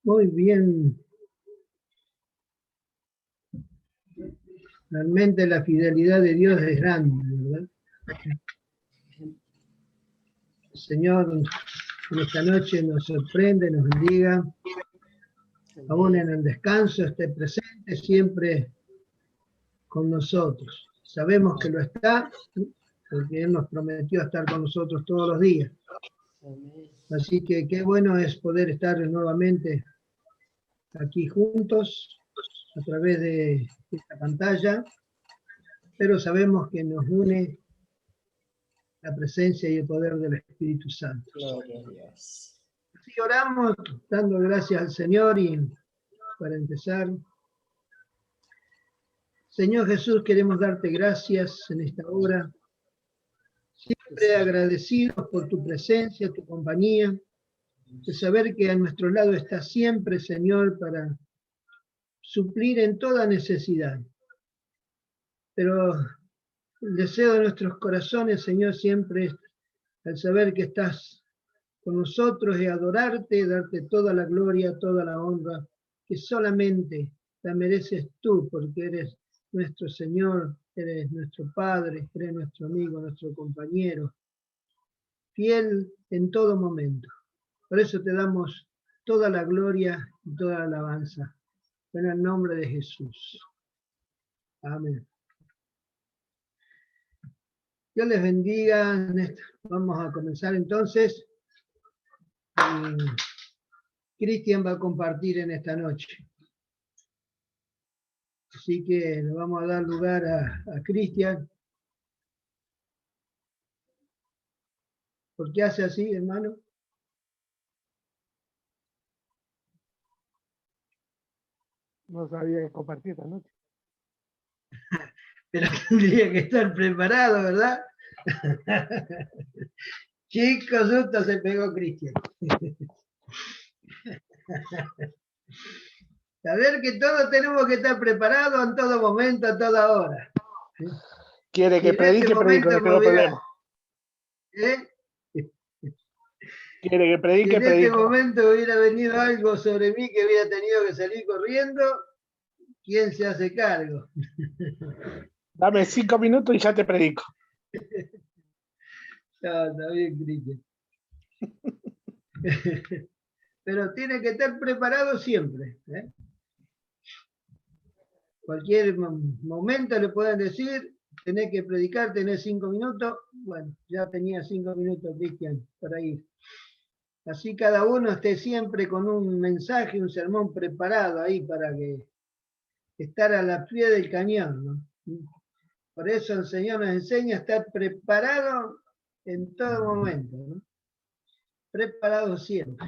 Muy bien. Realmente la fidelidad de Dios es grande, ¿verdad? El Señor en esta noche nos sorprende, nos bendiga, aún en el descanso esté presente siempre con nosotros. Sabemos que lo está, porque Él nos prometió estar con nosotros todos los días. Así que qué bueno es poder estar nuevamente aquí juntos a través de esta pantalla, pero sabemos que nos une la presencia y el poder del Espíritu Santo. Gloria a Dios. Así oramos, dando gracias al Señor, y para empezar, Señor Jesús, queremos darte gracias en esta hora, siempre agradecidos por tu presencia, tu compañía, de saber que a nuestro lado estás siempre, Señor, para suplir en toda necesidad. Pero el deseo de nuestros corazones, Señor, siempre es al saber que estás con nosotros y adorarte, darte toda la gloria, toda la honra, que solamente la mereces tú, porque eres nuestro Señor, eres nuestro Padre, eres nuestro amigo, nuestro compañero, fiel en todo momento. Por eso te damos toda la gloria y toda la alabanza. En el nombre de Jesús. Amén. Dios les bendiga. Vamos a comenzar entonces. Cristian va a compartir en esta noche. Así que le vamos a dar lugar a Cristian. ¿Por qué hace así, hermano? No sabía que compartir esta noche. Pero tendría que estar preparado, ¿verdad? Chicos, justo se pegó Cristian. Saber que todos tenemos que estar preparados en todo momento, a toda hora. Quiere que predique, predico, no tengo problema. Quiere que predique, si en este predico. momento hubiera venido algo sobre mí que hubiera tenido que salir corriendo, ¿quién se hace cargo? Dame 5 minutos y ya te predico. No, está bien, Cristian. Pero tiene que estar preparado siempre. Cualquier momento le pueden decir, tenés que predicar, tenés 5 minutos. Bueno, ya tenía 5 minutos, Cristian, para ir. Así cada uno esté siempre con un mensaje, un sermón preparado ahí para que estar a la pie del cañón, ¿no? Por eso el Señor nos enseña a estar preparado en todo momento, ¿no? Preparado siempre.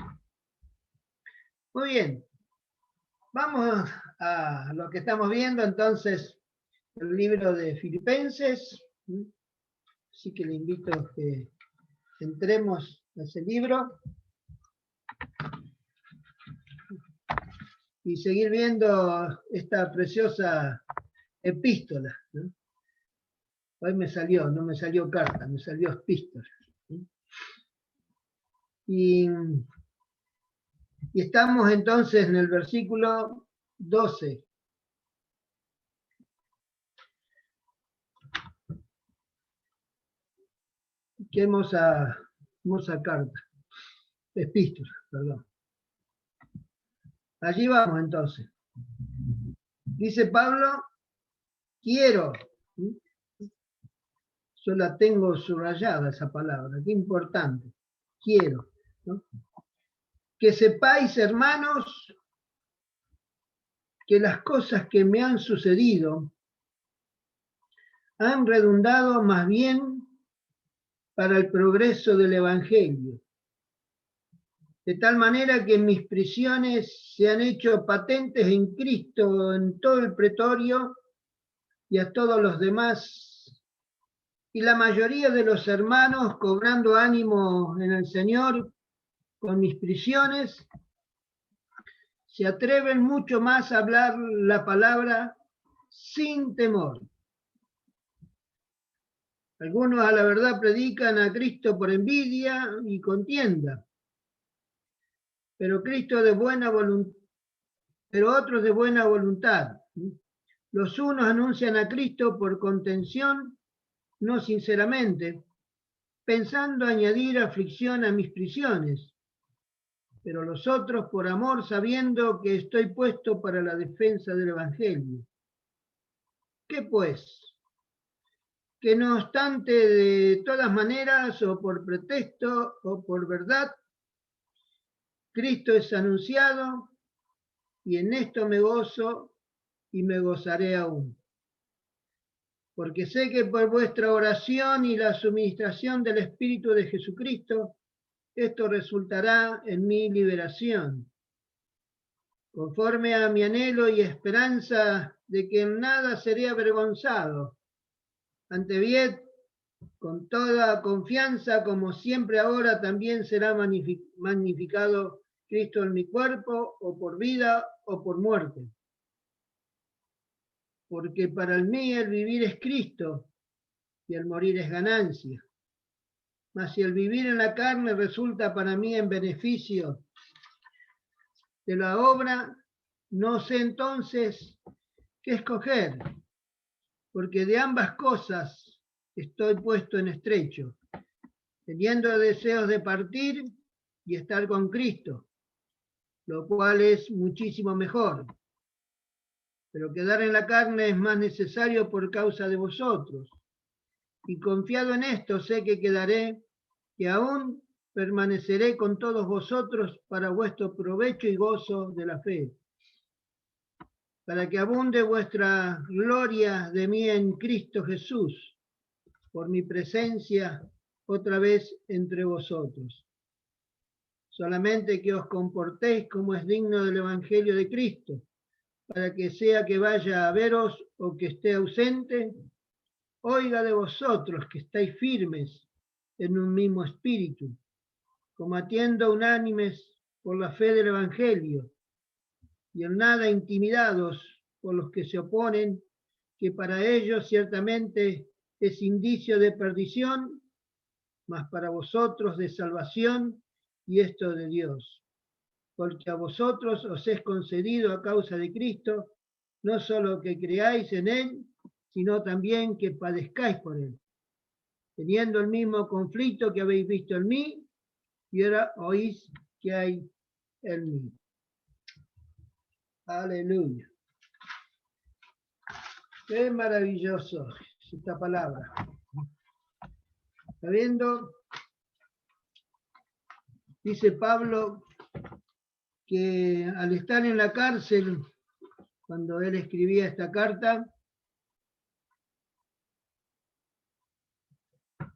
Muy bien. Vamos a lo que estamos viendo entonces, el libro de Filipenses. Así que le invito a que entremos a ese libro y seguir viendo esta preciosa epístola, ¿no? Hoy no me salió carta, me salió epístola. Y estamos entonces en el versículo 12. Qué hermosa carta, epístola, perdón. Allí vamos entonces. Dice Pablo, quiero. Yo la tengo subrayada esa palabra, qué importante. Quiero, ¿no? Que sepáis, hermanos, que las cosas que me han sucedido han redundado más bien para el progreso del Evangelio. De tal manera que mis prisiones se han hecho patentes en Cristo en todo el pretorio y a todos los demás, y la mayoría de los hermanos, cobrando ánimo en el Señor con mis prisiones, se atreven mucho más a hablar la palabra sin temor. Algunos a la verdad predican a Cristo por envidia y contienda, pero Cristo de buena voluntad, pero otros de buena voluntad. Los unos anuncian a Cristo por contención, no sinceramente, pensando añadir aflicción a mis prisiones, pero los otros por amor, sabiendo que estoy puesto para la defensa del Evangelio. ¿Qué pues? Que no obstante, de todas maneras, o por pretexto o por verdad, Cristo es anunciado, y en esto me gozo y me gozaré aún. Porque sé que por vuestra oración y la suministración del Espíritu de Jesucristo, esto resultará en mi liberación, conforme a mi anhelo y esperanza de que en nada seré avergonzado. Ante bien, con toda confianza, como siempre ahora, también será magnificado Cristo en mi cuerpo, o por vida o por muerte. Porque para mí el vivir es Cristo y el morir es ganancia. Mas si el vivir en la carne resulta para mí en beneficio de la obra, no sé entonces qué escoger, porque de ambas cosas estoy puesto en estrecho, teniendo deseos de partir y estar con Cristo, lo cual es muchísimo mejor. Pero quedar en la carne es más necesario por causa de vosotros. Y confiado en esto, sé que quedaré, que aún permaneceré con todos vosotros para vuestro provecho y gozo de la fe, para que abunde vuestra gloria de mí en Cristo Jesús, por mi presencia otra vez entre vosotros. Solamente que os comportéis como es digno del Evangelio de Cristo, para que sea que vaya a veros o que esté ausente, oiga de vosotros que estáis firmes en un mismo espíritu, combatiendo unánimes por la fe del Evangelio, y en nada intimidados por los que se oponen, que para ellos ciertamente es indicio de perdición, mas para vosotros de salvación, y esto de Dios. Porque a vosotros os es concedido a causa de Cristo, no solo que creáis en Él, sino también que padezcáis por Él, teniendo el mismo conflicto que habéis visto en mí, y ahora oís que hay en mí. Aleluya. Qué maravilloso esta palabra. ¿Está viendo? Dice Pablo que al estar en la cárcel, cuando él escribía esta carta,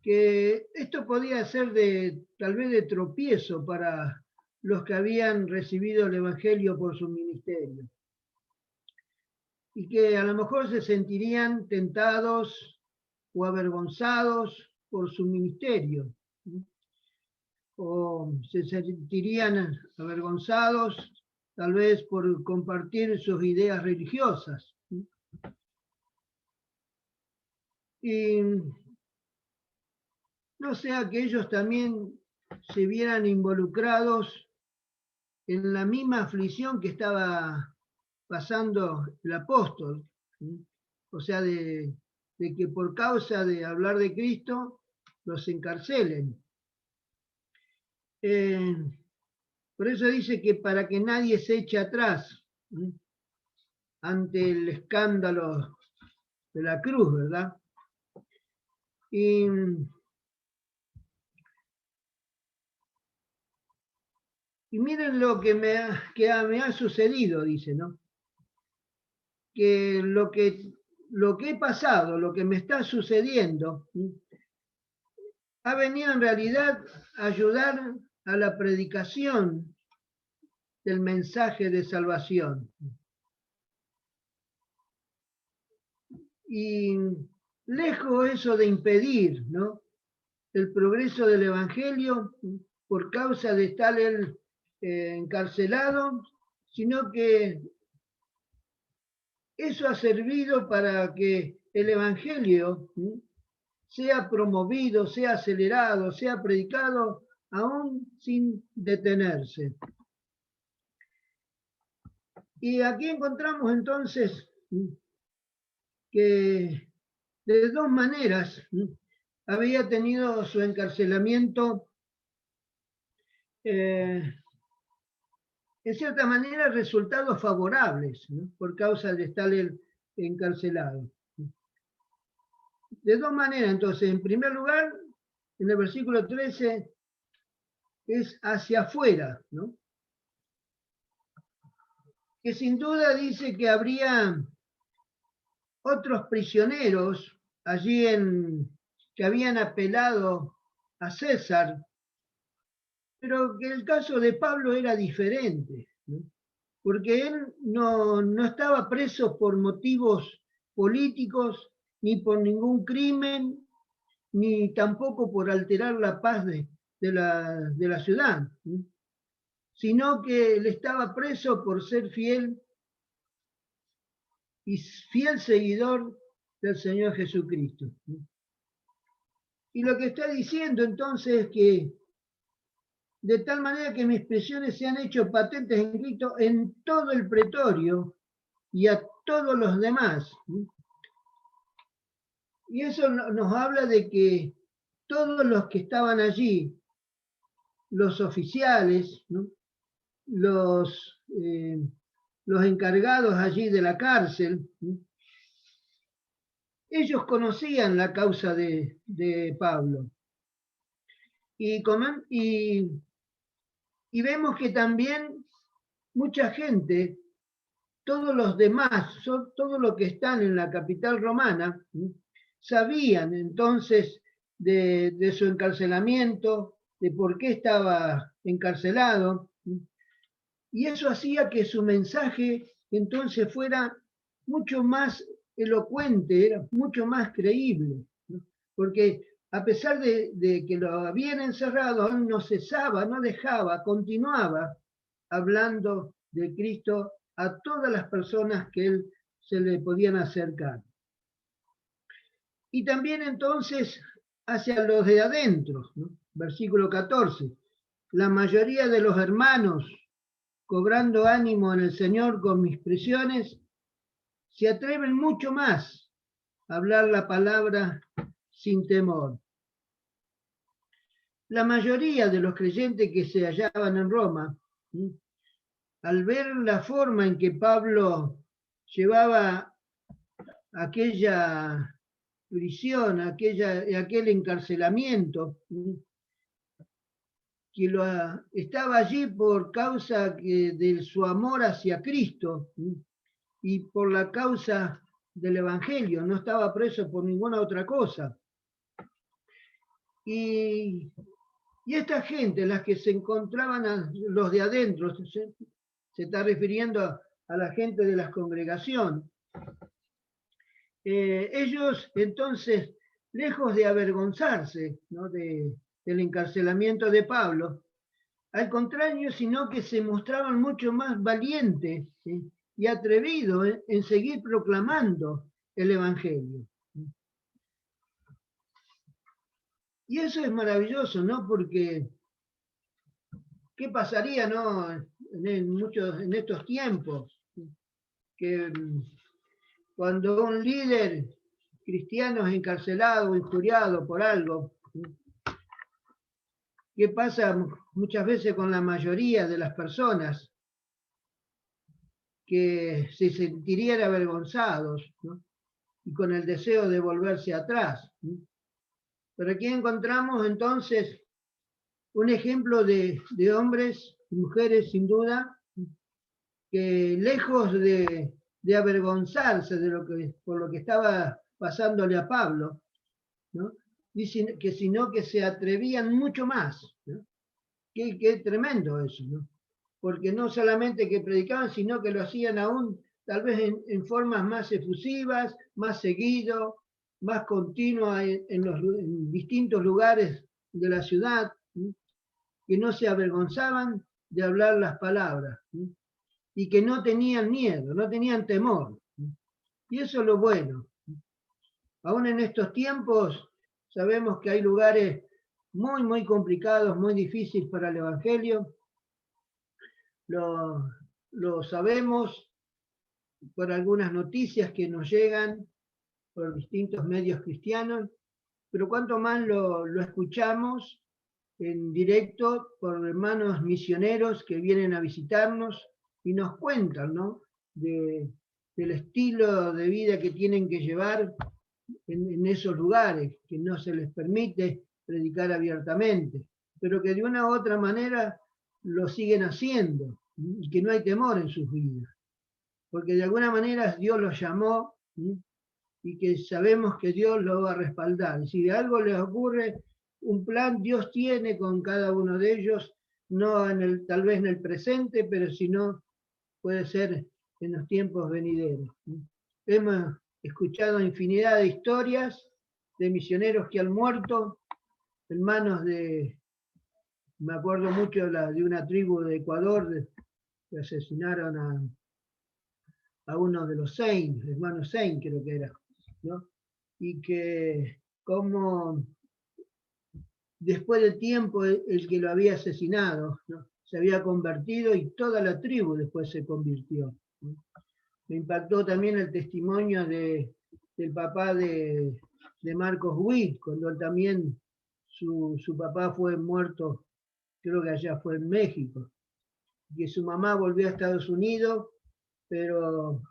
que esto podía ser tal vez de tropiezo para los que habían recibido el Evangelio por su ministerio. Y que a lo mejor se sentirían tentados o avergonzados por su ministerio, o se sentirían avergonzados tal vez por compartir sus ideas religiosas. Y no sea que ellos también se vieran involucrados en la misma aflicción que estaba pasando el apóstol, o sea, de que por causa de hablar de Cristo los encarcelen. Por eso dice que para que nadie se eche atrás ante el escándalo de la cruz, ¿verdad? Y miren lo que me ha sucedido, dice, ¿no? Que lo que he pasado, lo que me está sucediendo, ha venido en realidad a ayudar a la predicación del mensaje de salvación. Y lejos eso de impedir, ¿no?, el progreso del Evangelio por causa de estar él encarcelado, sino que eso ha servido para que el Evangelio sea promovido, sea acelerado, sea predicado aún sin detenerse. Y aquí encontramos entonces que de dos maneras había tenido su encarcelamiento, en cierta manera, resultados favorables, ¿no? Por causa de estar encarcelado. De dos maneras, entonces, en primer lugar, en el versículo 13, es hacia afuera, ¿no? Que sin duda dice que habría otros prisioneros allí que habían apelado a César, pero que el caso de Pablo era diferente, ¿no? Porque él no estaba preso por motivos políticos, ni por ningún crimen, ni tampoco por alterar la paz de la ciudad, ¿no? Sino que él estaba preso por ser fiel y fiel seguidor del Señor Jesucristo. Y lo que está diciendo entonces es que de tal manera que mis prisiones se han hecho patentes en Cristo en todo el pretorio y a todos los demás. Y eso nos habla de que todos los que estaban allí, los oficiales, ¿no? los encargados allí de la cárcel, ¿no? Ellos conocían la causa de Pablo. Y vemos que también mucha gente, todos los demás, todos los que están en la capital romana, sabían entonces de su encarcelamiento, de por qué estaba encarcelado, y eso hacía que su mensaje entonces fuera mucho más elocuente, era mucho más creíble, ¿no? Porque a pesar de que lo habían encerrado, él no cesaba, no dejaba, continuaba hablando de Cristo a todas las personas que él se le podían acercar. Y también entonces hacia los de adentro, ¿no? Versículo 14. La mayoría de los hermanos, cobrando ánimo en el Señor con mis prisiones, se atreven mucho más a hablar la palabra sin temor. La mayoría de los creyentes que se hallaban en Roma, al ver la forma en que Pablo llevaba aquella prisión, aquel encarcelamiento, que estaba allí por causa de su amor hacia Cristo y por la causa del Evangelio, no estaba preso por ninguna otra cosa. Y esta gente, las que se encontraban, los de adentro, se está refiriendo a la gente de las congregaciones, ellos entonces, lejos de avergonzarse, ¿no?, del encarcelamiento de Pablo, al contrario, sino que se mostraban mucho más valientes, ¿sí?, y atrevidos en seguir proclamando el Evangelio. Y eso es maravilloso, ¿no? Porque ¿qué pasaría, no, en estos tiempos? Que cuando un líder cristiano es encarcelado o injuriado por algo, ¿qué pasa muchas veces con la mayoría de las personas? Que se sentirían avergonzados, ¿no?, y con el deseo de volverse atrás, ¿no? Pero aquí encontramos entonces un ejemplo de hombres y mujeres, sin duda, que lejos de avergonzarse por lo que estaba pasándole a Pablo, ¿no?, dicen que sino que se atrevían mucho más, ¿no? Qué tremendo eso, ¿no? Porque no solamente que predicaban, sino que lo hacían aún tal vez en formas más efusivas, más seguido, más continua en distintos lugares de la ciudad, ¿sí?, que no se avergonzaban de hablar las palabras, ¿sí?, y que no tenían miedo, no tenían temor, ¿sí? Y eso es lo bueno. Aún en estos tiempos sabemos que hay lugares muy, muy complicados, muy difíciles para el Evangelio. Lo sabemos por algunas noticias que nos llegan por distintos medios cristianos, pero cuanto más lo escuchamos en directo por hermanos misioneros que vienen a visitarnos y nos cuentan, ¿no? Del estilo de vida que tienen que llevar en esos lugares, que no se les permite predicar abiertamente, pero que de una u otra manera lo siguen haciendo y que no hay temor en sus vidas, porque de alguna manera Dios los llamó, ¿sí? Y que sabemos que Dios lo va a respaldar. Y si de algo les ocurre, un plan Dios tiene con cada uno de ellos, no tal vez en el presente, pero si no, puede ser en los tiempos venideros. Hemos escuchado infinidad de historias de misioneros que han muerto en manos me acuerdo mucho de una tribu de Ecuador, que asesinaron a uno de los Saints, hermanos Saint creo que era, ¿no? Y que como después del tiempo el que lo había asesinado, ¿no? Se había convertido y toda la tribu después se convirtió, ¿no? Me impactó también el testimonio del papá de Marcos Witt, cuando él también, su papá fue muerto, creo que allá fue en México, que su mamá volvió a Estados Unidos, pero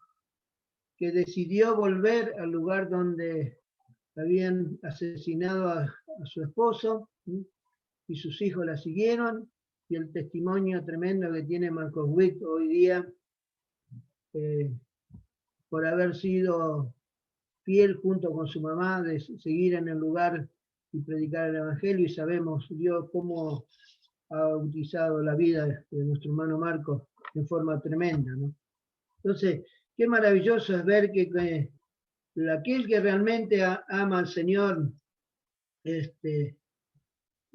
que decidió volver al lugar donde habían asesinado a su esposo, ¿sí? Y sus hijos la siguieron, y el testimonio tremendo que tiene Marcos Witt hoy día, por haber sido fiel junto con su mamá, de seguir en el lugar y predicar el Evangelio, y sabemos Dios cómo ha utilizado la vida de nuestro hermano Marcos en forma tremenda, ¿no? Entonces, qué maravilloso es ver que aquel que realmente ama al Señor,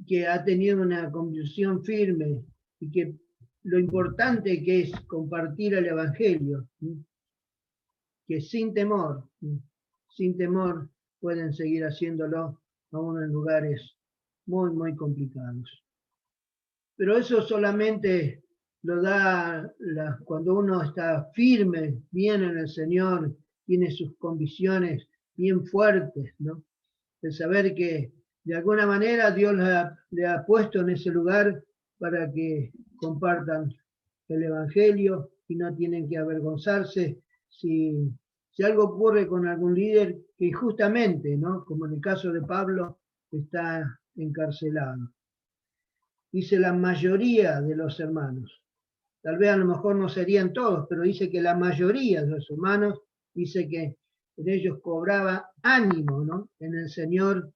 que ha tenido una convicción firme y que lo importante que es compartir el Evangelio, ¿sí? Que sin temor pueden seguir haciéndolo aún en lugares muy, muy complicados. Pero eso solamente lo da cuando uno está firme, bien en el Señor, tiene sus convicciones bien fuertes, ¿no? El saber que de alguna manera Dios le ha puesto en ese lugar para que compartan el Evangelio y no tienen que avergonzarse si algo ocurre con algún líder que injustamente, ¿no? Como en el caso de Pablo, está encarcelado. Dice la mayoría de los hermanos. Tal vez a lo mejor no serían todos, pero dice que la mayoría de los hermanos, dice que de ellos cobraba ánimo, ¿no? En el Señor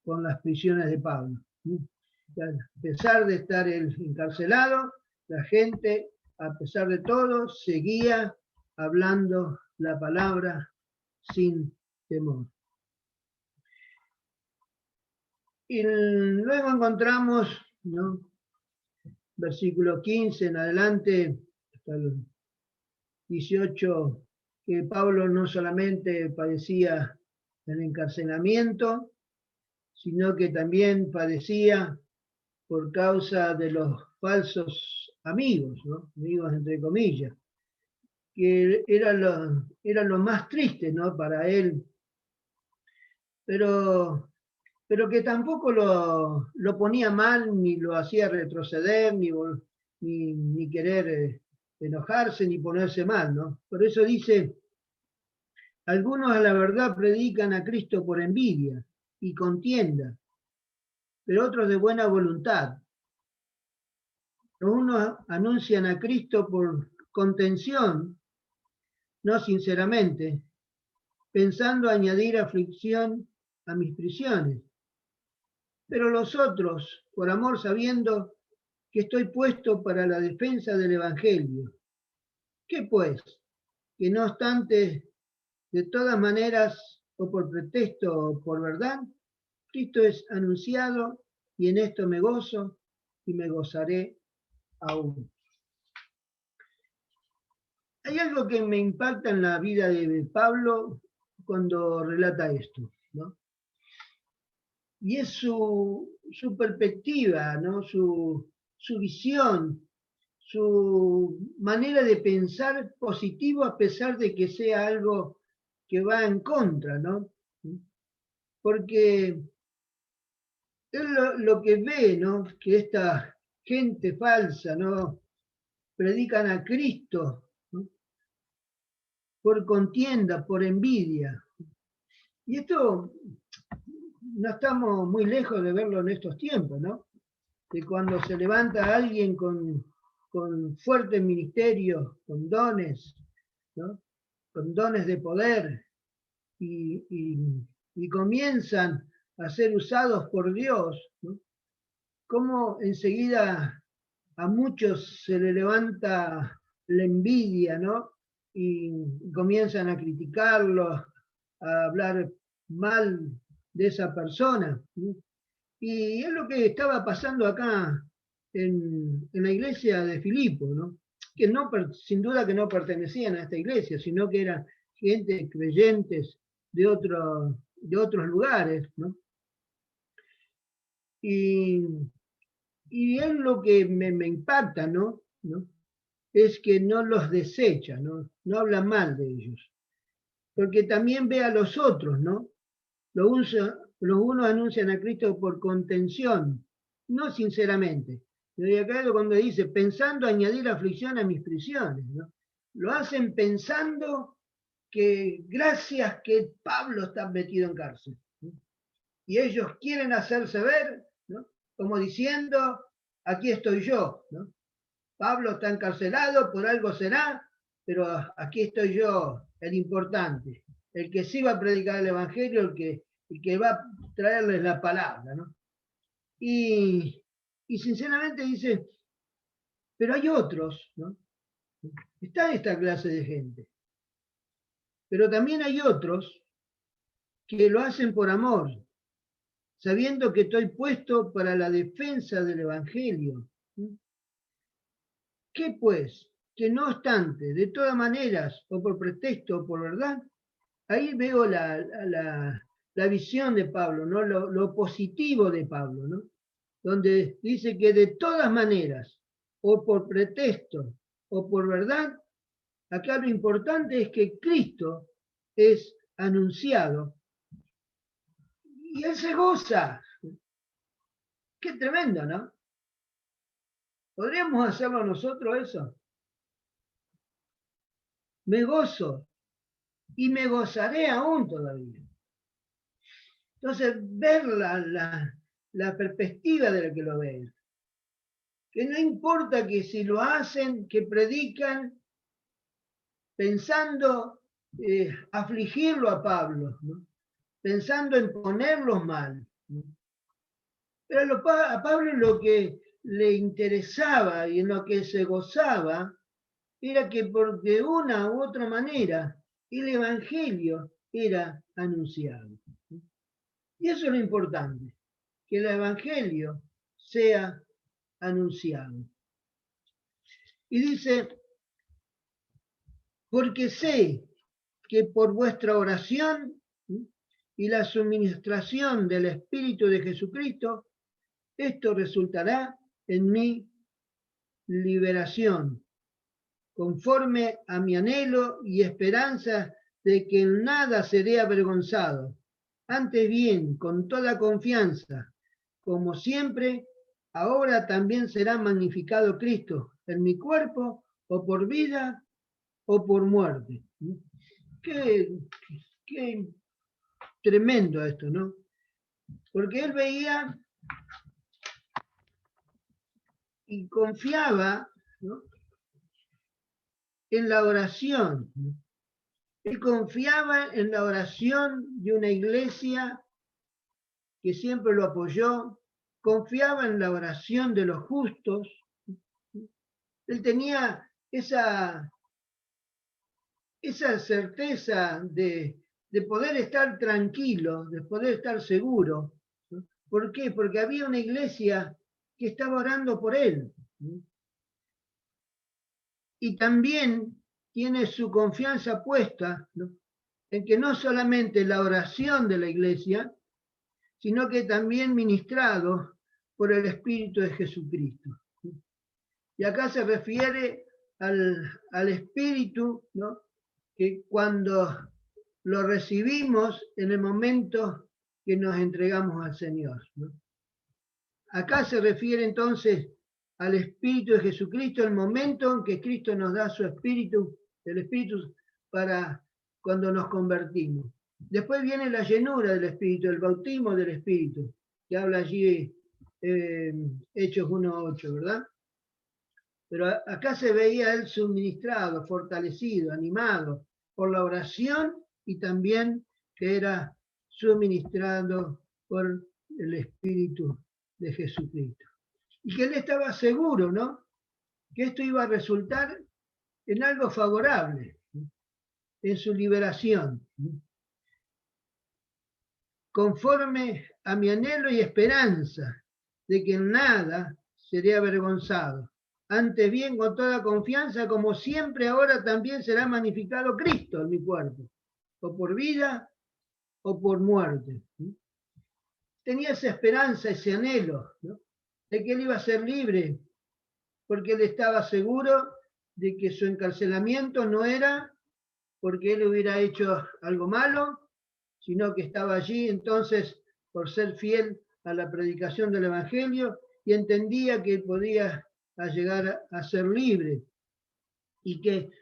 con las prisiones de Pablo. A pesar de estar encarcelado, la gente, a pesar de todo, seguía hablando la palabra sin temor. Y luego encontramos, ¿no? Versículo 15 en adelante, hasta el 18, que Pablo no solamente padecía el encarcelamiento, sino que también padecía por causa de los falsos amigos, ¿no? Amigos entre comillas, que era lo más triste, ¿no? Para él, pero que tampoco lo ponía mal, ni lo hacía retroceder, ni querer enojarse, ni ponerse mal, ¿no? Por eso dice, algunos a la verdad predican a Cristo por envidia y contienda, pero otros de buena voluntad. Unos anuncian a Cristo por contención, no sinceramente, pensando añadir aflicción a mis prisiones. Pero los otros, por amor, sabiendo que estoy puesto para la defensa del Evangelio. ¿Qué pues? Que no obstante, de todas maneras, o por pretexto o por verdad, Cristo es anunciado y en esto me gozo y me gozaré aún. Hay algo que me impacta en la vida de Pablo cuando relata esto, ¿no? Y es su perspectiva, ¿no? Su visión su manera de pensar positivo a pesar de que sea algo que va en contra, ¿no? Porque él lo que ve, ¿no? Que esta gente falsa, ¿no? Predican a Cristo, ¿no? Por contienda, por envidia. Y esto no estamos muy lejos de verlo en estos tiempos, ¿no? Que cuando se levanta alguien con fuertes ministerios, con dones, ¿no? Con dones de poder, y comienzan a ser usados por Dios, ¿no? Como enseguida a muchos se le levanta la envidia, ¿no? Y comienzan a criticarlos, a hablar mal de esa persona, ¿no? Y es lo que estaba pasando acá en la iglesia de Filipo, ¿no? Que no, sin duda que no pertenecían a esta iglesia, sino que eran gente creyentes de otros lugares, ¿no? Y es lo que me impacta, ¿no? Es que no los desecha, ¿no? No habla mal de ellos. Porque también ve a los otros, ¿no? Los unos anuncian a Cristo por contención, no sinceramente. Y acá cuando dice, pensando añadir aflicción a mis prisiones, ¿no? Lo hacen pensando que gracias que Pablo está metido en cárcel, ¿no? Y ellos quieren hacerse ver, ¿no? Como diciendo, aquí estoy yo, ¿no? Pablo está encarcelado, por algo será, pero aquí estoy yo, el importante, el que sí va a predicar el evangelio, el que va a traerles la palabra, ¿no? Y sinceramente dice, pero hay otros, ¿no? Está esta clase de gente, pero también hay otros que lo hacen por amor, sabiendo que estoy puesto para la defensa del evangelio. ¿Qué pues? Que no obstante, de todas maneras, o por pretexto o por verdad, ahí veo la visión de Pablo, ¿no? Lo positivo de Pablo, ¿no? Donde dice que de todas maneras, o por pretexto o por verdad, acá lo importante es que Cristo es anunciado y él se goza. Qué tremendo, ¿no? ¿Podríamos hacerlo nosotros eso? Me gozo y me gozaré aún todavía. Entonces, ver la perspectiva de la que lo ven. Que no importa que si lo hacen, que predican pensando afligirlo a Pablo, ¿no? Pensando en ponerlos mal, ¿no? Pero a Pablo lo que le interesaba y en lo que se gozaba era que por de una u otra manera el Evangelio era anunciado. Y eso es lo importante, que el Evangelio sea anunciado. Y dice, porque sé que por vuestra oración y la suministración del Espíritu de Jesucristo, esto resultará en mi liberación, conforme a mi anhelo y esperanza de que en nada seré avergonzado. Antes bien, con toda confianza, como siempre, ahora también será magnificado Cristo en mi cuerpo, o por vida o por muerte. Qué tremendo esto, ¿no? Porque él veía y confiaba, ¿no? En la oración, ¿no? Él confiaba en la oración de una iglesia que siempre lo apoyó, confiaba en la oración de los justos. Él tenía esa certeza de poder estar tranquilo, de poder estar seguro, ¿no? ¿Por qué? Porque había una iglesia que estaba orando por él, ¿no? Y también tiene su confianza puesta, ¿no? En que no solamente la oración de la iglesia, sino que también ministrado por el Espíritu de Jesucristo. Y acá se refiere al Espíritu, ¿no? Que cuando lo recibimos en el momento que nos entregamos al Señor, ¿no? Acá se refiere entonces al Espíritu de Jesucristo, el momento en que Cristo nos da su Espíritu, el Espíritu para cuando nos convertimos. Después viene la llenura del Espíritu, el bautismo del Espíritu, que habla allí Hechos 1:8, ¿verdad? Pero acá se veía él suministrado, fortalecido, animado por la oración y también que era suministrado por el Espíritu de Jesucristo. Y que él estaba seguro, ¿no? Que esto iba a resultar en algo favorable, en su liberación. Conforme a mi anhelo y esperanza de que en nada seré avergonzado. Antes bien, con toda confianza, como siempre ahora también será magnificado Cristo en mi cuerpo, o por vida o por muerte. Tenía esa esperanza, ese anhelo, ¿no? De que él iba a ser libre, porque él estaba seguro de que su encarcelamiento no era porque él hubiera hecho algo malo, sino que estaba allí entonces por ser fiel a la predicación del Evangelio y entendía que podía llegar a ser libre,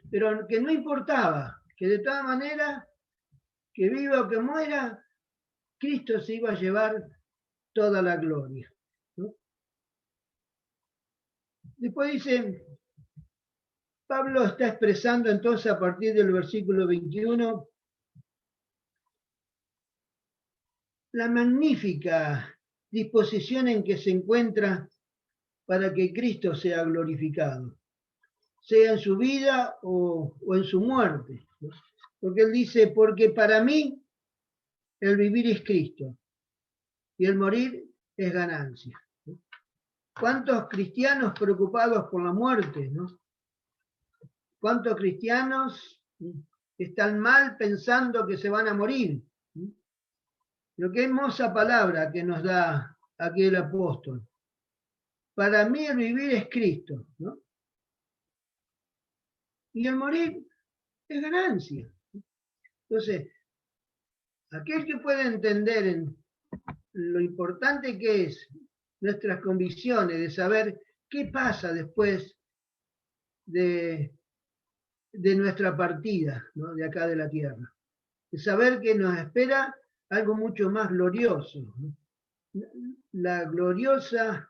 pero que no importaba, que de todas maneras, que viva o que muera, Cristo se iba a llevar toda la gloria, ¿no? Después dice, Pablo está expresando entonces a partir del versículo 21 la magnífica disposición en que se encuentra para que Cristo sea glorificado, sea en su vida o en su muerte. Porque él dice, porque para mí el vivir es Cristo y el morir es ganancia. ¿Cuántos cristianos preocupados por la muerte, ¿no? ¿Cuántos cristianos están mal pensando que se van a morir? Lo que hermosa palabra que nos da aquí el apóstol. Para mí el vivir es Cristo, ¿no? Y el morir es ganancia. Entonces, aquel que puede entender en lo importante que es nuestras convicciones, de saber qué pasa después de nuestra partida, ¿no? De acá de la tierra. De saber que nos espera algo mucho más glorioso, ¿no? La gloriosa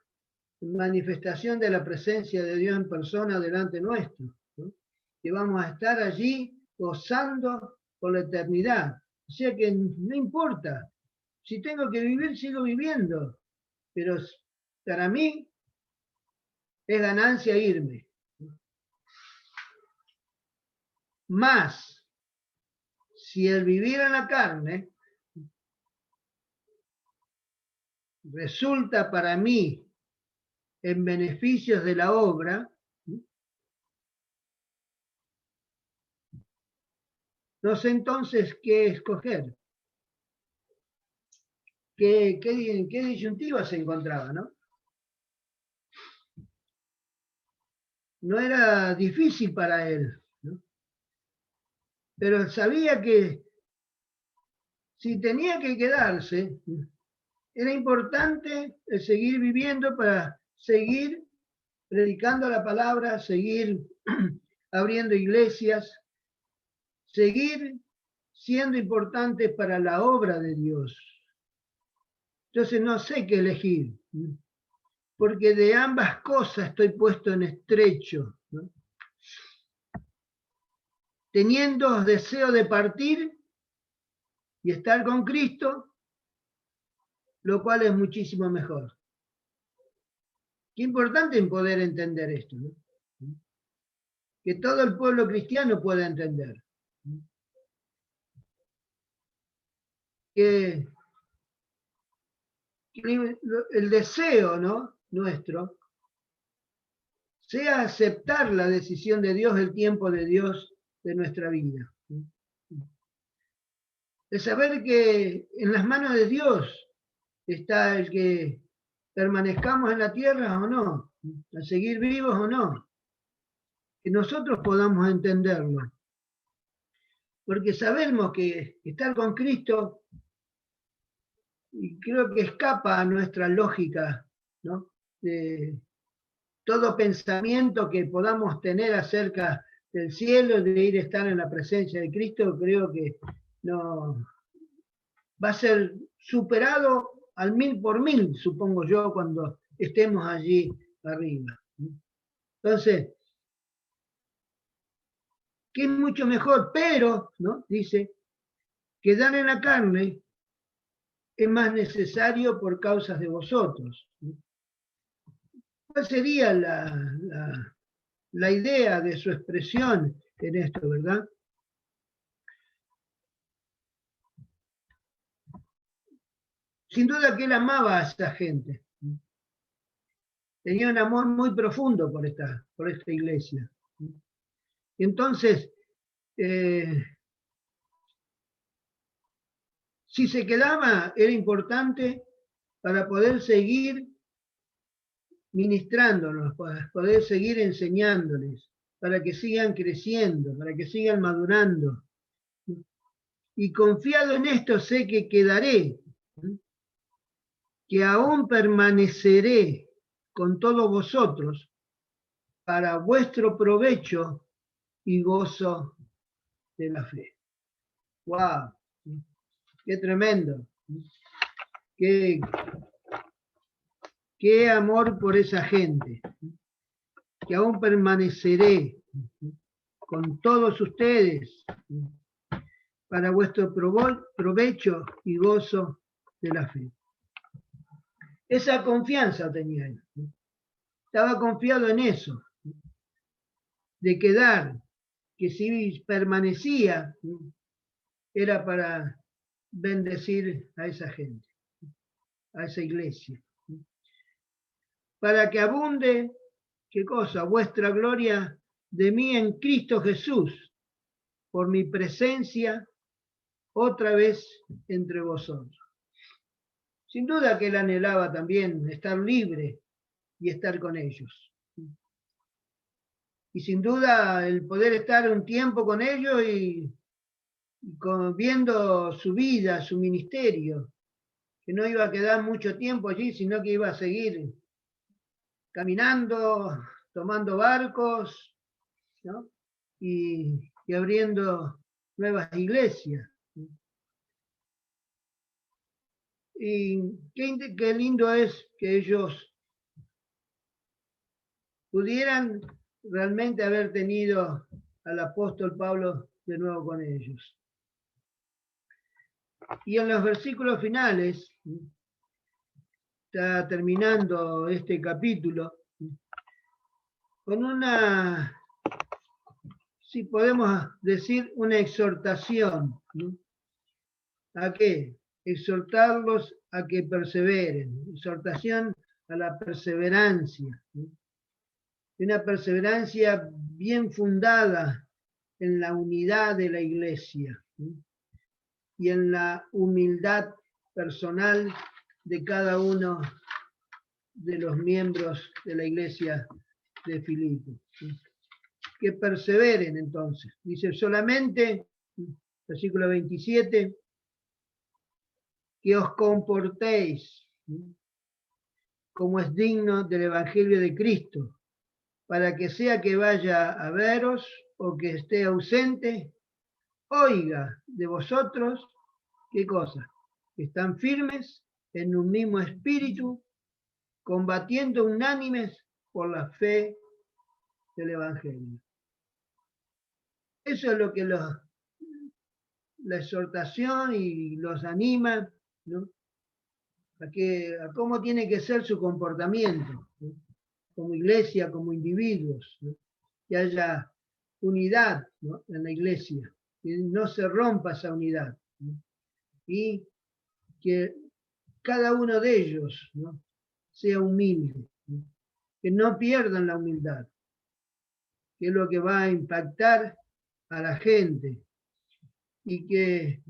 manifestación de la presencia de Dios en persona delante nuestro, ¿no? Que vamos a estar allí gozando por la eternidad. O sea que no importa, si tengo que vivir, sigo viviendo, pero para mí es ganancia irme. Más, si el vivir en la carne resulta para mí en beneficios de la obra, no sé entonces qué escoger. ¿Qué disyuntiva se encontraba, no? No era difícil para él, ¿no? Pero sabía que si tenía que quedarse, era importante seguir viviendo para seguir predicando la palabra, seguir abriendo iglesias, seguir siendo importante para la obra de Dios. Entonces no sé qué elegir, porque de ambas cosas estoy puesto en estrecho, ¿no? Teniendo deseo de partir y estar con Cristo, lo cual es muchísimo mejor. Qué importante en poder entender esto, ¿no? Que todo el pueblo cristiano pueda entender. Que el deseo, ¿no?, nuestro sea aceptar la decisión de Dios, el tiempo de Dios de nuestra vida. De saber que en las manos de Dios está el que permanezcamos en la tierra o no, a seguir vivos o no, que nosotros podamos entenderlo. Porque sabemos que estar con Cristo, y creo que escapa a nuestra lógica, ¿no? De todo pensamiento que podamos tener acerca del cielo, de ir a estar en la presencia de Cristo, creo que no va a ser superado al 1000 por 1000, supongo yo, cuando estemos allí arriba. Entonces, que es mucho mejor, pero, ¿no? Dice, quedar en la carne es más necesario por causas de vosotros. ¿Cuál sería la idea de su expresión en esto, verdad? Sin duda que él amaba a esa gente. Tenía un amor muy profundo por esta iglesia. Entonces, si se quedaba, era importante para poder seguir ministrándonos, para poder seguir enseñándoles, para que sigan creciendo, para que sigan madurando. Y confiado en esto sé que quedaré, que aún permaneceré con todos vosotros para vuestro provecho y gozo de la fe. ¡Wow! ¡Qué tremendo! ¡Qué amor por esa gente! Que aún permaneceré con todos ustedes para vuestro provecho y gozo de la fe. Esa confianza tenía él. Estaba confiado en eso, de quedar, que si permanecía, era para bendecir a esa gente, a esa iglesia. Para que abunde, ¿qué cosa? Vuestra gloria de mí en Cristo Jesús, por mi presencia otra vez entre vosotros. Sin duda que él anhelaba también estar libre y estar con ellos. Y sin duda el poder estar un tiempo con ellos y viendo su vida, su ministerio, que no iba a quedar mucho tiempo allí, sino que iba a seguir caminando, tomando barcos, ¿no? y abriendo nuevas iglesias. Y qué lindo es que ellos pudieran realmente haber tenido al apóstol Pablo de nuevo con ellos. Y en los versículos finales, está terminando este capítulo, con una, si podemos decir, una exhortación. ¿No? ¿A qué? Exhortarlos a que perseveren. Exhortación a la perseverancia. ¿No? Una perseverancia bien fundada en la unidad de la iglesia, ¿no? Y en la humildad personal de cada uno de los miembros de la iglesia de Filipo. Que perseveren entonces. Dice solamente, versículo 27, que os comportéis como es digno del Evangelio de Cristo, para que sea que vaya a veros o que esté ausente, oiga de vosotros, ¿qué cosa? Que están firmes en un mismo espíritu, combatiendo unánimes por la fe del Evangelio. Eso es lo que la exhortación y los anima, ¿no? A cómo tiene que ser su comportamiento, ¿no? Como iglesia, como individuos, ¿no? Que haya unidad, ¿no? En la iglesia, que no se rompa esa unidad, ¿no? Y que cada uno de ellos, ¿no? Sea humilde, ¿no? Que no pierdan la humildad, que es lo que va a impactar a la gente, y que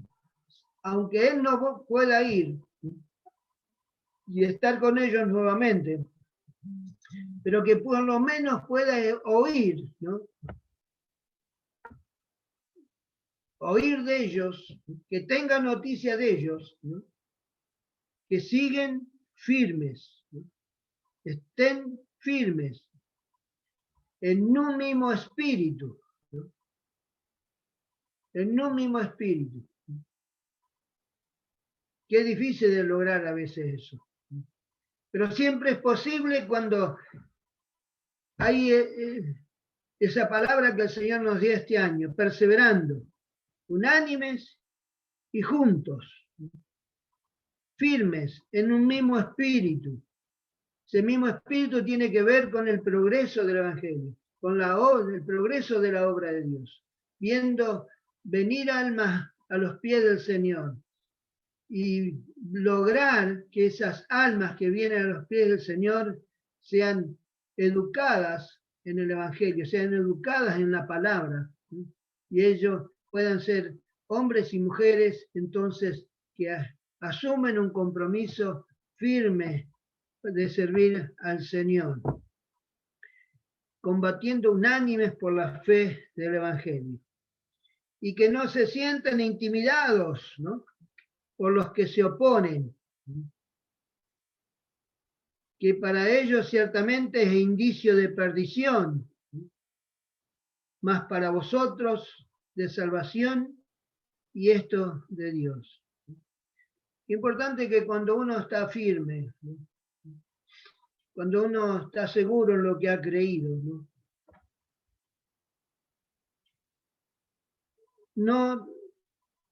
aunque él no pueda ir y estar con ellos nuevamente, pero que por lo menos pueda oír, ¿no? Oír de ellos, que tenga noticia de ellos, ¿no? Que siguen firmes, ¿no? Estén firmes en un mismo espíritu, ¿no? En un mismo espíritu. Qué difícil de lograr a veces eso. Pero siempre es posible cuando hay esa palabra que el Señor nos dio este año, perseverando, unánimes y juntos, firmes en un mismo espíritu. Ese mismo espíritu tiene que ver con el progreso del Evangelio, con el progreso de la obra de Dios, viendo venir almas a los pies del Señor y lograr que esas almas que vienen a los pies del Señor sean educadas en el Evangelio, sean educadas en la palabra, ¿sí? Y ellos puedan ser hombres y mujeres entonces que asumen un compromiso firme de servir al Señor, combatiendo unánimes por la fe del Evangelio, y que no se sientan intimidados, ¿no? Por los que se oponen, que para ellos ciertamente es indicio de perdición, mas para vosotros de salvación, y esto de Dios. Importante que cuando uno está firme, ¿no? Cuando uno está seguro en lo que ha creído, ¿no? No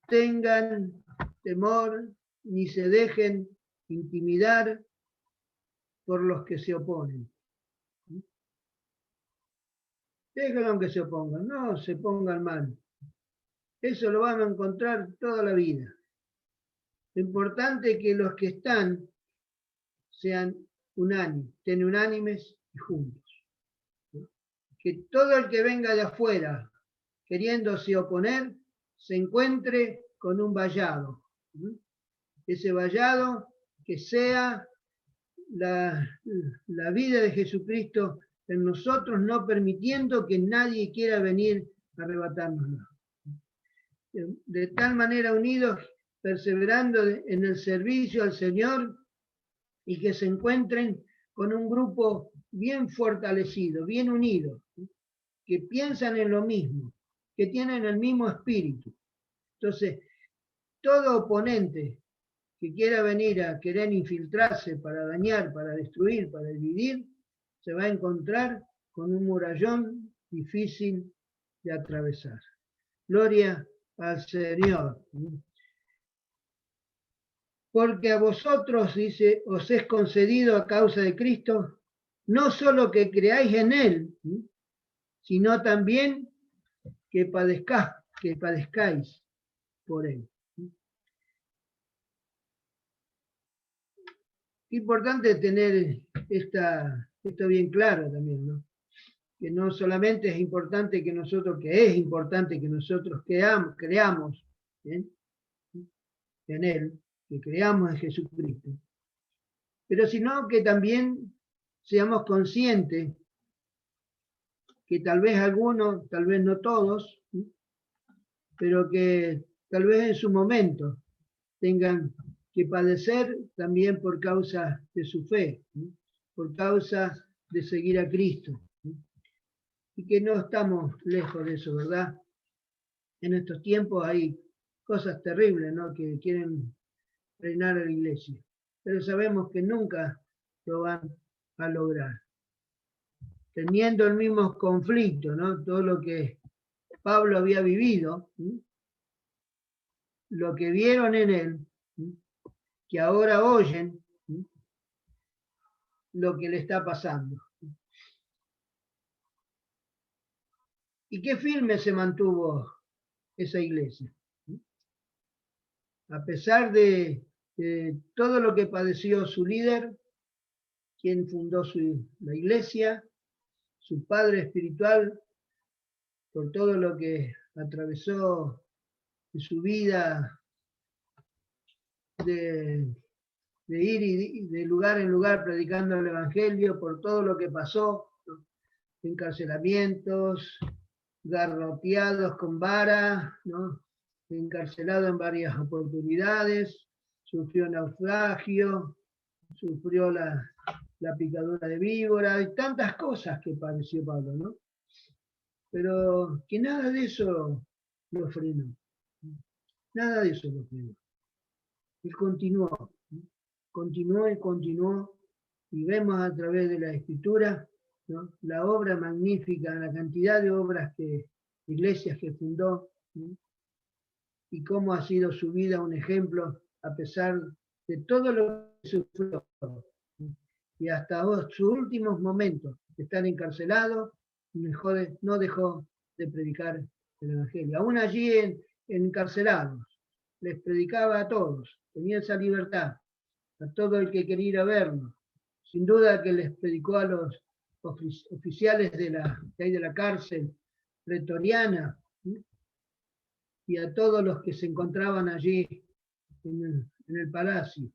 tengan temor ni se dejen intimidar por los que se oponen. Déjenlo que se opongan, no se pongan mal. Eso lo van a encontrar toda la vida. Lo importante es que los que están sean unánimes, estén unánimes y juntos. Que todo el que venga de afuera queriéndose oponer se encuentre con un vallado. Ese vallado que sea la vida de Jesucristo en nosotros, no permitiendo que nadie quiera venir a arrebatárnoslo. De tal manera unidos, perseverando en el servicio al Señor, y que se encuentren con un grupo bien fortalecido, bien unido, que piensan en lo mismo, que tienen el mismo espíritu. Entonces, todo oponente que quiera venir a querer infiltrarse para dañar, para destruir, para dividir, se va a encontrar con un murallón difícil de atravesar. Gloria al Señor. Porque a vosotros, dice, os es concedido a causa de Cristo, no solo que creáis en Él, sino también que padezcáis por Él. Importante tener esto bien claro también, ¿no? Que no solamente es importante que nosotros creamos en Él, que creamos en Jesucristo, pero sino que también seamos conscientes que tal vez algunos, tal vez no todos, pero que tal vez en su momento tengan que padecer también por causa de su fe, por causa de seguir a Cristo. Y que no estamos lejos de eso, ¿verdad? En estos tiempos hay cosas terribles, ¿no? Que quieren reinar a la iglesia, pero sabemos que nunca lo van a lograr. Teniendo el mismo conflicto, ¿no? Todo lo que Pablo había vivido, ¿sí? Lo que vieron en él, ¿sí? Que ahora oyen, ¿sí? Lo que le está pasando. Y qué firme se mantuvo esa iglesia. ¿Sí? A pesar de todo lo que padeció su líder, quien fundó la iglesia, su padre espiritual, por todo lo que atravesó en su vida de de ir y de lugar en lugar predicando el Evangelio por todo lo que pasó, ¿no? Encarcelamientos, garroteados con vara, ¿no? Encarcelado en varias oportunidades, sufrió naufragio, sufrió la picadura de víbora y tantas cosas que padeció Pablo, ¿no? Pero que nada de eso lo frenó. Nada de eso lo frenó. Él continuó, ¿no? Continuó y continuó, y vemos a través de la Escritura, ¿no? La obra magnífica, la cantidad de obras iglesias que fundó, ¿no? Y cómo ha sido su vida un ejemplo a pesar de todo lo que sufrió. Y hasta sus últimos momentos, de estar encarcelado, no dejó de predicar el Evangelio. Aún allí encarcelados, les predicaba a todos, tenía esa libertad, a todo el que quería ir a verlo. Sin duda que les predicó a los oficiales de la cárcel pretoriana, ¿sí? Y a todos los que se encontraban allí en el palacio.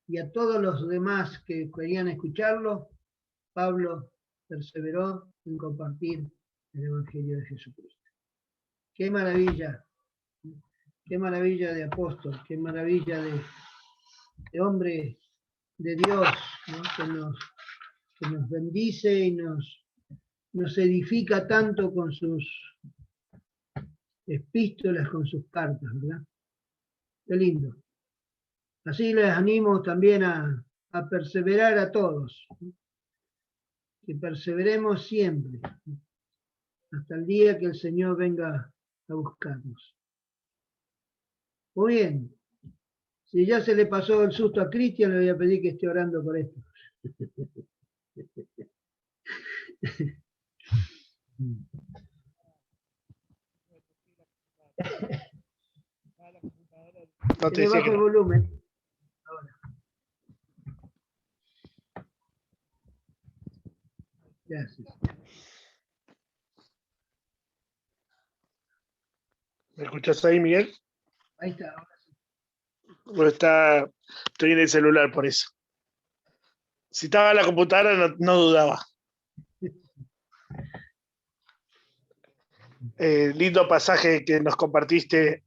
Y a todos los demás que querían escucharlo, Pablo perseveró en compartir el Evangelio de Jesucristo. Qué maravilla de apóstol, qué maravilla de hombre de Dios, ¿no? que nos bendice y nos edifica tanto con sus epístolas, con sus cartas, ¿verdad? Qué lindo. Así les animo también a perseverar a todos, ¿no? Que perseveremos siempre, hasta el día que el Señor venga a buscarnos. Muy bien. Si ya se le pasó el susto a Cristian, le voy a pedir que esté orando por esto. No te Le decía bajo que el no. volumen. Ahora. Gracias. ¿Me escuchás ahí, Miguel? Ahí está. Ahora sí. ¿O estoy en el celular por eso? Si estaba en la computadora no dudaba. Lindo pasaje que nos compartiste.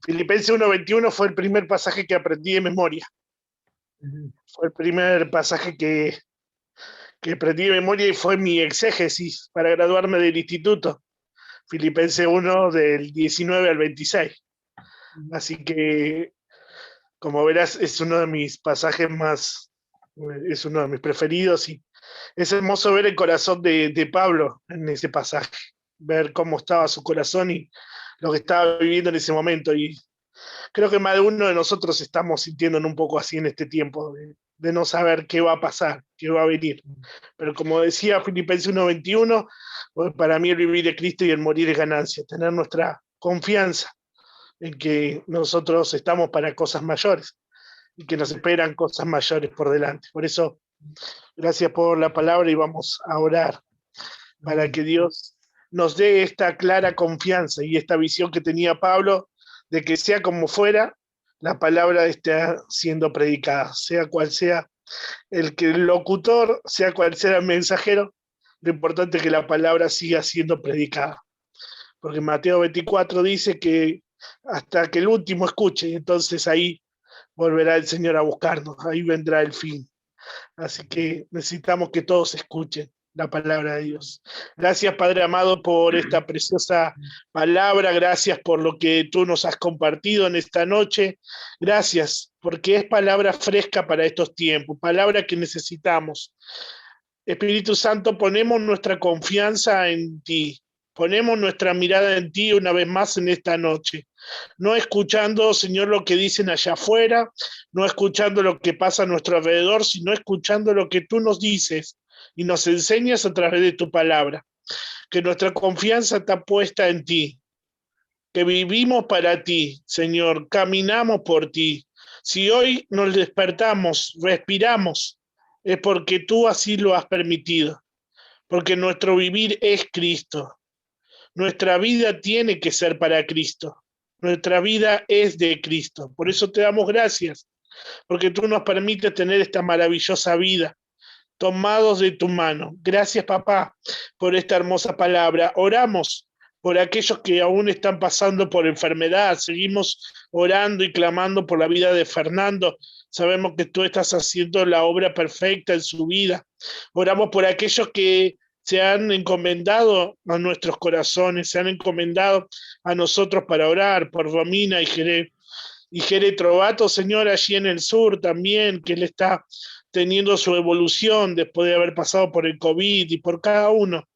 Filipenses 1:21 fue el primer pasaje que aprendí de memoria. Fue el primer pasaje que aprendí de memoria y fue mi exégesis para graduarme del instituto. Filipenses 1 del 19 al 26. Así que, como verás, es uno de mis pasajes es uno de mis preferidos y es hermoso ver el corazón de Pablo en ese pasaje, ver cómo estaba su corazón y lo que estaba viviendo en ese momento. Y creo que más de uno de nosotros estamos sintiendo un poco así en este tiempo, de no saber qué va a pasar, qué va a venir. Pero como decía Filipenses 1:21, para mí el vivir es Cristo y el morir es ganancia, tener nuestra confianza en que nosotros estamos para cosas mayores y que nos esperan cosas mayores por delante. Por eso, gracias por la palabra y vamos a orar para que Dios nos dé esta clara confianza y esta visión que tenía Pablo de que sea como fuera, la palabra está siendo predicada, sea cual sea el locutor, sea cual sea el mensajero, lo importante es que la palabra siga siendo predicada. Porque Mateo 24 dice que hasta que el último escuche, y entonces ahí volverá el Señor a buscarnos, ahí vendrá el fin. Así que necesitamos que todos escuchen la palabra de Dios. Gracias, Padre amado, por esta preciosa palabra. Gracias por lo que tú nos has compartido en esta noche. Gracias, porque es palabra fresca para estos tiempos, palabra que necesitamos. Espíritu Santo, ponemos nuestra confianza en ti. Ponemos nuestra mirada en ti una vez más en esta noche. No escuchando, Señor, lo que dicen allá afuera, no escuchando lo que pasa a nuestro alrededor, sino escuchando lo que tú nos dices y nos enseñas a través de tu palabra. Que nuestra confianza está puesta en ti, que vivimos para ti, Señor, caminamos por ti. Si hoy nos despertamos, respiramos, es porque tú así lo has permitido, porque nuestro vivir es Cristo. Nuestra vida tiene que ser para Cristo. Nuestra vida es de Cristo. Por eso te damos gracias porque tú nos permites tener esta maravillosa vida, tomados de tu mano. Gracias, papá, por esta hermosa palabra. Oramos por aquellos que aún están pasando por enfermedad. Seguimos orando y clamando por la vida de Fernando. Sabemos que tú estás haciendo la obra perfecta en su vida. Oramos por aquellos que se han encomendado a nuestros corazones, se han encomendado a nosotros para orar, por Romina y Jere Trovato, Señor, allí en el sur también, que él está teniendo su evolución después de haber pasado por el COVID, y por cada uno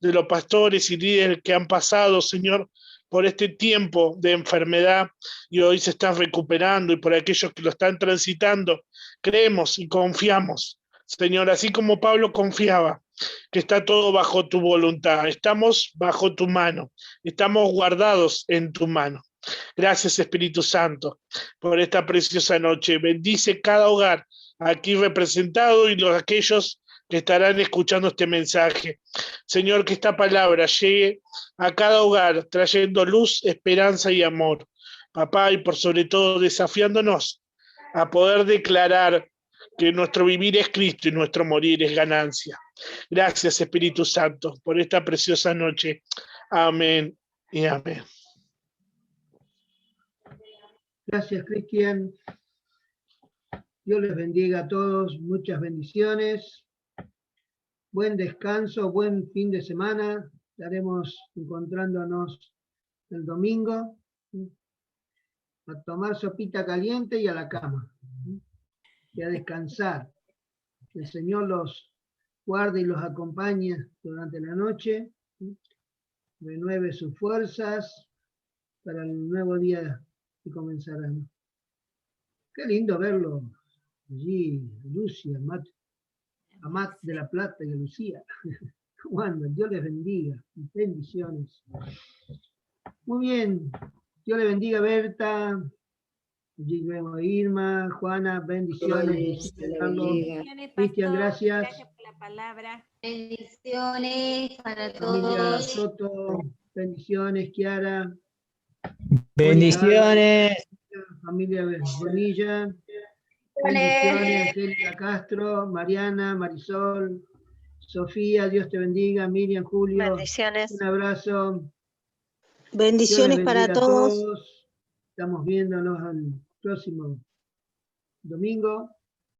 de los pastores y líderes que han pasado, Señor, por este tiempo de enfermedad y hoy se están recuperando, y por aquellos que lo están transitando, creemos y confiamos, Señor, así como Pablo confiaba, que está todo bajo tu voluntad. Estamos bajo tu mano, estamos guardados en tu mano. Gracias, Espíritu Santo, por esta preciosa noche. Bendice cada hogar aquí representado y aquellos que estarán escuchando este mensaje. Señor, que esta palabra llegue a cada hogar trayendo luz, esperanza y amor. Papá, y por sobre todo desafiándonos a poder declarar que nuestro vivir es Cristo y nuestro morir es ganancia. Gracias, Espíritu Santo, por esta preciosa noche. Amén y amén. Gracias, Cristian. Dios les bendiga a todos. Muchas bendiciones. Buen descanso, buen fin de semana. Estaremos encontrándonos el domingo a tomar sopita caliente y a la cama. Y a descansar. Que el Señor los guarde y los acompañe durante la noche. Renueve sus fuerzas para el nuevo día que comenzará. Qué lindo verlo allí, Lucia, Amat de la Plata y Lucía. ¿Cómo andan? Dios les bendiga. Bendiciones. Muy bien. Dios les bendiga, Berta. Allí luego Irma, Juana, bendiciones. Cristian, gracias. Gracias por la palabra. Bendiciones para Familia todos. Soto, bendiciones, Kiara. Bendiciones. Familia Bonilla. Bendiciones, Angélica Castro, Mariana, Marisol, Sofía, Dios te bendiga, Miriam, Julio. Bendiciones. Un abrazo. Bendiciones para todos. Estamos viéndonos el próximo domingo.